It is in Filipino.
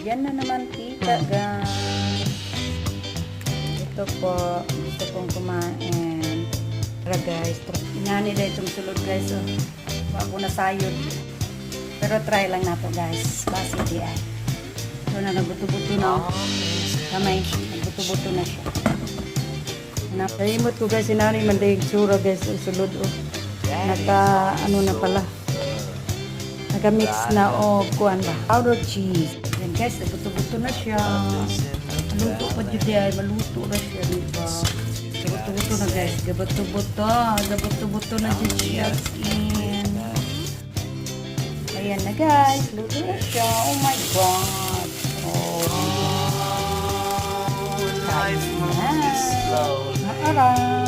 Yan na naman tita, guys. Ito po, gusto kong kumain. Tara guys, inani na itong sulod guys. So, ako na sayod. Pero try lang na to guys. Basi di ay. Ito na, nagbuto-buto na. Kamay, nagbuto-buto na siya. Naimot ko guys, inani man dahil tsura guys, sulod o. Naka, ano na pala. Naka-mix na o, kuhan ba? Powder cheese. Yan guys, nagbuto-buto na siya. Maluto pa dyan ay, maluto na siya, diba? Gabuto-buto na guys, gabuto-buto na dyan siya. Ayan na guys, luto na siya. Oh my God. Oh, life moves slow. Naara.